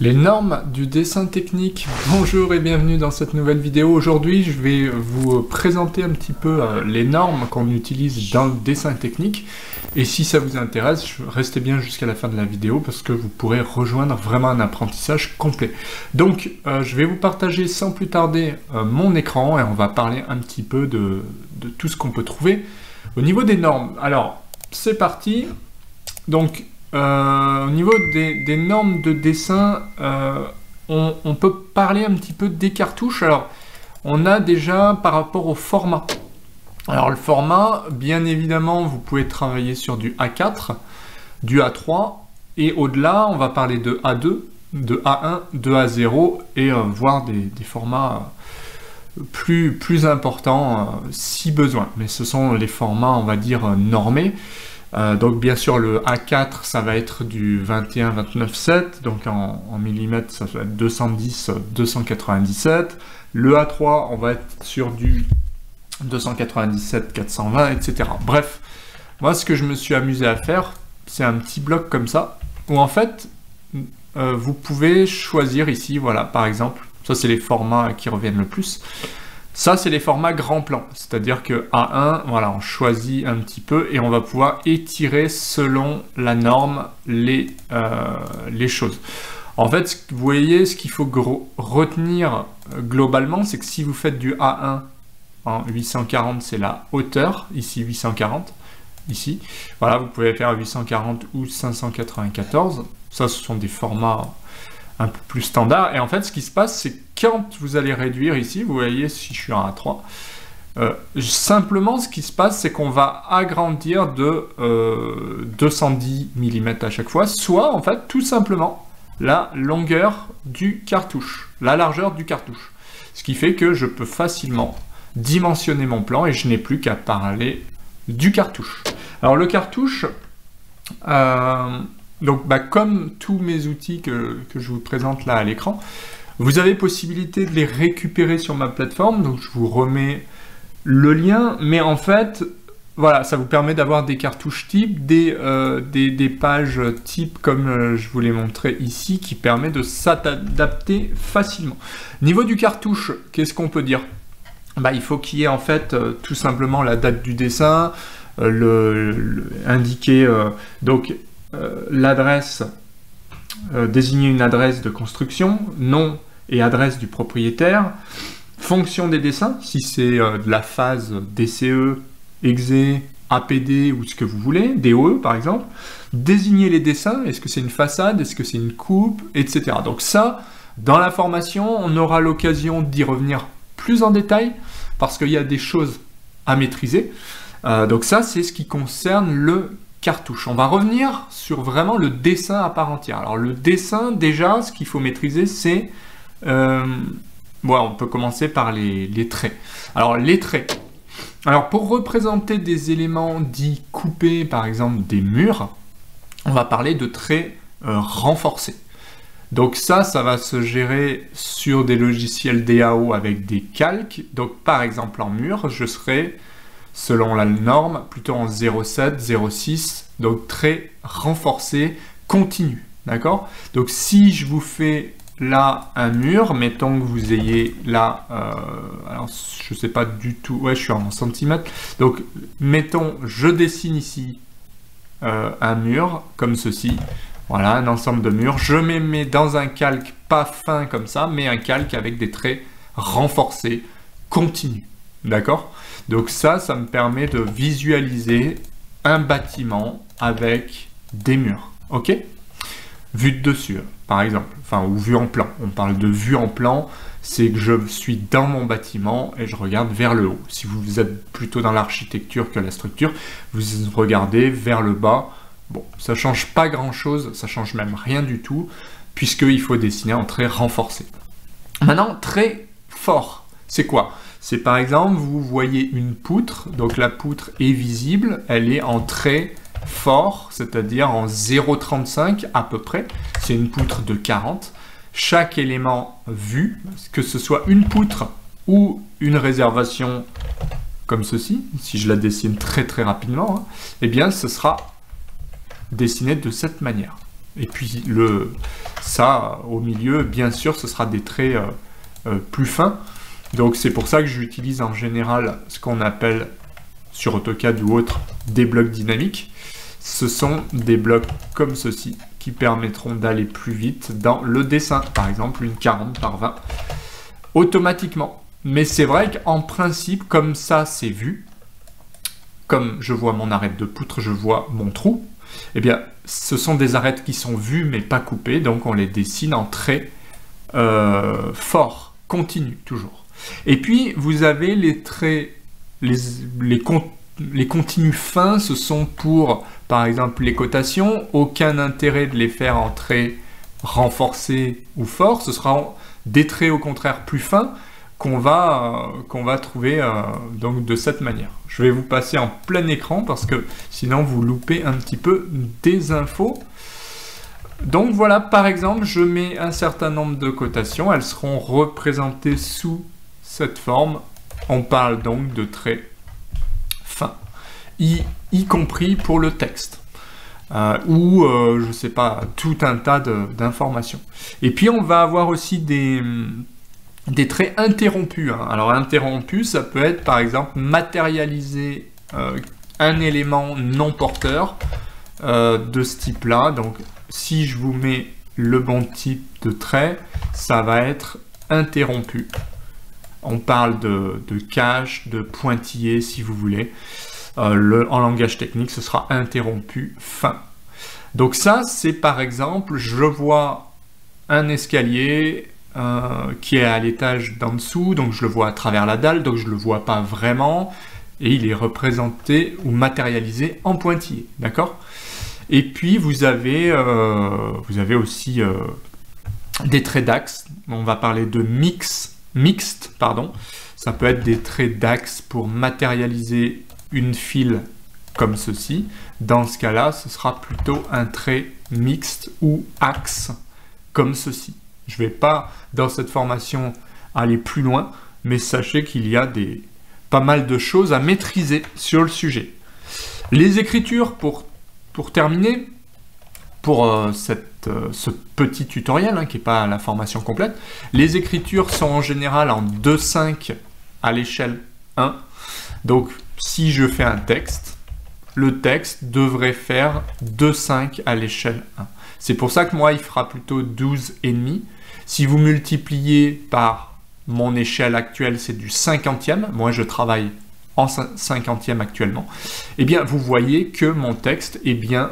Les normes du dessin technique. Bonjour et bienvenue dans cette nouvelle vidéo. Aujourd'hui, je vais vous présenter un petit peu les normes qu'on utilise dans le dessin technique. Et si ça vous intéresse, restez bien jusqu'à la fin de la vidéo parce que vous pourrez rejoindre vraiment un apprentissage complet. Donc, je vais vous partager sans plus tarder mon écran et on va parler un petit peu de tout ce qu'on peut trouver au niveau des normes. Alors, c'est parti. Donc, au niveau des normes de dessin, on peut parler un petit peu des cartouches. Alors, on a déjà par rapport au format. Alors, le format, bien évidemment, vous pouvez travailler sur du A4, du A3, et au-delà, on va parler de A2, de A1, de A0, et voir des formats plus importants si besoin. Mais ce sont les formats, on va dire, normés. Donc bien sûr le A4 ça va être du 21-29-7, donc en millimètres ça va être 210-297, le A3 on va être sur du 297-420, etc. Bref, moi ce que je me suis amusé à faire, c'est un petit bloc comme ça, où en fait vous pouvez choisir ici, voilà par exemple, ça c'est les formats qui reviennent le plus. Ça, c'est les formats grand plan, c'est-à-dire que A1, voilà, on choisit un petit peu et on va pouvoir étirer selon la norme les choses. En fait, vous voyez, ce qu'il faut retenir globalement, c'est que si vous faites du A1 en 840, c'est la hauteur, ici 840, ici. Voilà, vous pouvez faire 840 ou 594. Ça, ce sont des formats un peu plus standard, et en fait ce qui se passe c'est quand vous allez réduire ici, vous voyez si je suis en A3, simplement ce qui se passe c'est qu'on va agrandir de 210 mm à chaque fois, soit en fait tout simplement la longueur du cartouche, la largeur du cartouche, ce qui fait que je peux facilement dimensionner mon plan et je n'ai plus qu'à parler du cartouche. Alors le cartouche, donc, comme tous mes outils que je vous présente là à l'écran, vous avez possibilité de les récupérer sur ma plateforme, donc je vous remets le lien, mais en fait, voilà, ça vous permet d'avoir des cartouches type, des pages type comme je vous l'ai montré ici, qui permet de s'adapter facilement. Niveau du cartouche, qu'est-ce qu'on peut dire? Il faut qu'il y ait en fait tout simplement la date du dessin, indiquer donc l'adresse, désigner une adresse de construction, nom et adresse du propriétaire, fonction des dessins, si c'est de la phase DCE, EXE, APD ou ce que vous voulez, DOE par exemple, désigner les dessins, est-ce que c'est une façade, est-ce que c'est une coupe, etc. Donc ça, dans la formation, on aura l'occasion d'y revenir plus en détail, parce qu'il y a des choses à maîtriser. Donc ça, c'est ce qui concerne le cartouche. On va revenir sur vraiment le dessin à part entière. Alors le dessin, déjà, ce qu'il faut maîtriser, c'est... on peut commencer par les traits. Alors les traits. Alors pour représenter des éléments dits coupés, par exemple des murs, on va parler de traits renforcés. Donc ça va se gérer sur des logiciels DAO avec des calques. Donc par exemple en mur, je serai... selon la norme, plutôt en 0,7, 0,6, donc très renforcé, continu, d'accord? Donc si je vous fais là un mur, mettons que vous ayez là, alors je sais pas du tout, ouais je suis en centimètres, donc mettons, je dessine ici un mur, comme ceci, voilà, un ensemble de murs, je me mets dans un calque pas fin comme ça, mais un calque avec des traits renforcés, continus, d'accord? Donc ça me permet de visualiser un bâtiment avec des murs, ok? Vue de dessus, par exemple, enfin, ou vue en plan. On parle de vue en plan, c'est que je suis dans mon bâtiment et je regarde vers le haut. Si vous êtes plutôt dans l'architecture que la structure, vous regardez vers le bas. Bon, ça change pas grand-chose, ça change même rien du tout, puisqu'il faut dessiner en traits renforcés. Maintenant, très fort, c'est quoi? C'est par exemple, vous voyez une poutre, donc la poutre est visible, elle est en trait fort, c'est-à-dire en 0,35 à peu près, c'est une poutre de 40. Chaque élément vu, que ce soit une poutre ou une réservation comme ceci, si je la dessine très rapidement, eh bien ce sera dessiné de cette manière. Et puis Ça, au milieu, bien sûr, ce sera des traits plus fins. Donc c'est pour ça que j'utilise en général ce qu'on appelle, sur AutoCAD ou autre, des blocs dynamiques. Ce sont des blocs comme ceci, qui permettront d'aller plus vite dans le dessin. Par exemple, une 40 par 20, automatiquement. Mais c'est vrai qu'en principe, comme ça c'est vu, comme je vois mon arête de poutre, je vois mon trou, eh bien, ce sont des arêtes qui sont vues mais pas coupées, donc on les dessine en traits forts, continus toujours. Et puis, vous avez les traits, les continus fins, ce sont pour, par exemple, les cotations. Aucun intérêt de les faire en traits renforcés ou forts. Ce sera des traits, au contraire, plus fins qu'on va trouver donc de cette manière. Je vais vous passer en plein écran parce que sinon, vous loupez un petit peu des infos. Donc voilà, par exemple, je mets un certain nombre de cotations. Elles seront représentées sous cette forme. On parle donc de traits fins, y compris pour le texte, ou je ne sais pas, tout un tas d'informations. Et puis on va avoir aussi des traits interrompus. Hein. Alors interrompus, ça peut être par exemple matérialiser un élément non porteur de ce type-là. Donc si je vous mets le bon type de trait, ça va être interrompu. On parle de cache, de pointillé si vous voulez. En langage technique, ce sera interrompu fin. Donc ça, c'est par exemple, je vois un escalier qui est à l'étage d'en dessous, donc je le vois à travers la dalle, donc je ne le vois pas vraiment, et il est représenté ou matérialisé en pointillé, d'accord? Et puis vous avez aussi des traits d'axe. On va parler de mixte, pardon. Ça peut être des traits d'axe pour matérialiser une file comme ceci. Dans ce cas-là, ce sera plutôt un trait mixte ou axe comme ceci. Je ne vais pas, dans cette formation, aller plus loin, mais sachez qu'il y a pas mal de choses à maîtriser sur le sujet. Les écritures, pour terminer, pour ce petit tutoriel, hein, qui n'est pas la formation complète, les écritures sont en général en 2,5 à l'échelle 1. Donc, si je fais un texte, le texte devrait faire 2,5 à l'échelle 1. C'est pour ça que moi, il fera plutôt 12,5. Si vous multipliez par mon échelle actuelle, c'est du 50e. Moi, je travaille en 50e actuellement. Eh bien, vous voyez que mon texte est bien...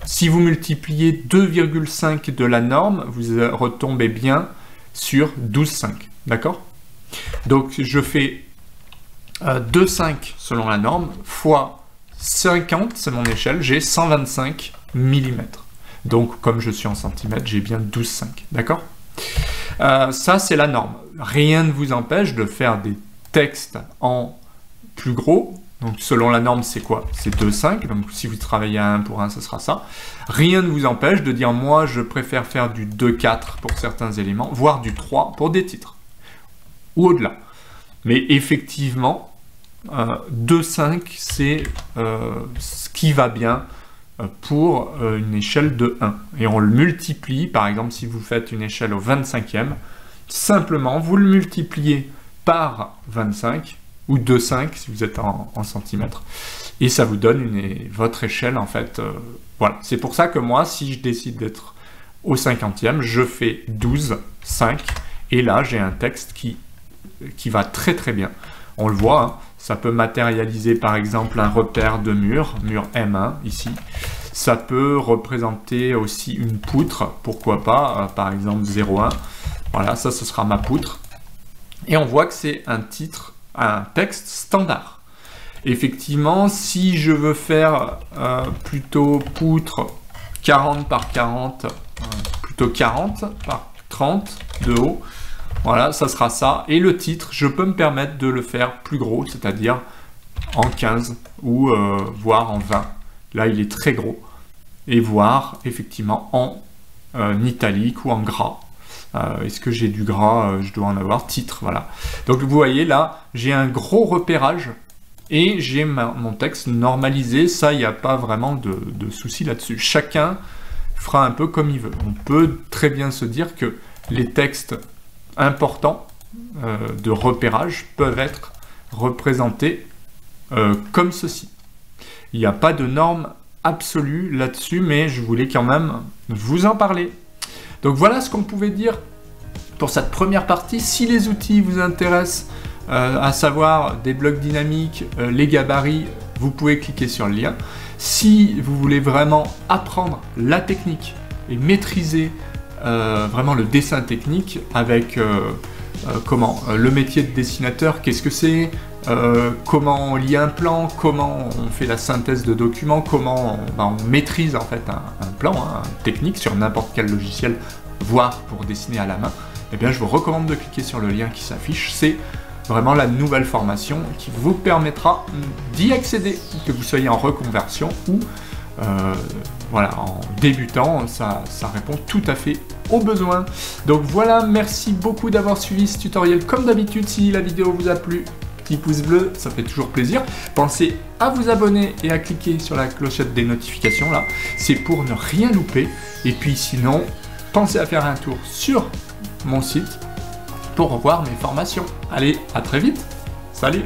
Si vous multipliez 2,5 de la norme, vous retombez bien sur 12,5. D'accord? Donc, je fais 2,5 selon la norme, fois 50, c'est mon échelle, j'ai 125 mm. Donc, comme je suis en centimètres, j'ai bien 12,5. D'accord? Ça, c'est la norme. Rien ne vous empêche de faire des textes en plus gros. Donc, selon la norme, c'est quoi? C'est 2,5. Donc, si vous travaillez à 1 pour 1, ce sera ça. Rien ne vous empêche de dire, moi, je préfère faire du 2,4 pour certains éléments, voire du 3 pour des titres. Ou au-delà. Mais effectivement, 2,5, c'est ce qui va bien pour une échelle de 1. Et on le multiplie, par exemple, si vous faites une échelle au 25e, simplement, vous le multipliez par 25, ou 2,5 si vous êtes en centimètres, et ça vous donne votre échelle, en fait. Voilà, c'est pour ça que moi, si je décide d'être au 50e, je fais 12,5, et là, j'ai un texte qui va très très bien. On le voit, hein, ça peut matérialiser par exemple un repère de mur M1 ici. Ça peut représenter aussi une poutre, pourquoi pas, par exemple 0,1. Voilà, ça ce sera ma poutre. Et on voit que c'est un texte standard. Effectivement, si je veux faire plutôt poutre 40 par 40, plutôt 40 par 30 de haut, voilà, ça sera ça. Et le titre, je peux me permettre de le faire plus gros, c'est-à-dire en 15 ou voire en 20. Là, il est très gros. Et voire, effectivement, en italique ou en gras. Est-ce que j'ai du gras? Je dois en avoir. Titre, voilà. Donc, vous voyez, là, j'ai un gros repérage et j'ai mon texte normalisé. Ça, il n'y a pas vraiment de souci là-dessus. Chacun fera un peu comme il veut. On peut très bien se dire que les textes importants de repérage peuvent être représentés comme ceci. Il n'y a pas de norme absolue là-dessus, mais je voulais quand même vous en parler. Donc voilà ce qu'on pouvait dire pour cette première partie. Si les outils vous intéressent, à savoir des blocs dynamiques, les gabarits, vous pouvez cliquer sur le lien. Si vous voulez vraiment apprendre la technique et maîtriser vraiment le dessin technique avec le métier de dessinateur, qu'est-ce que c'est, comment on lit un plan, comment on fait la synthèse de documents, comment on maîtrise en fait un plan technique sur n'importe quel logiciel, voire pour dessiner à la main, eh bien je vous recommande de cliquer sur le lien qui s'affiche. C'est vraiment la nouvelle formation qui vous permettra d'y accéder, que vous soyez en reconversion ou en débutant, ça répond tout à fait aux besoins. Donc voilà, merci beaucoup d'avoir suivi ce tutoriel. Comme d'habitude, si la vidéo vous a plu, petit pouce bleu, ça fait toujours plaisir. Pensez à vous abonner et à cliquer sur la clochette des notifications là, c'est pour ne rien louper. Et puis sinon, pensez à faire un tour sur mon site pour revoir mes formations. Allez, à très vite, salut!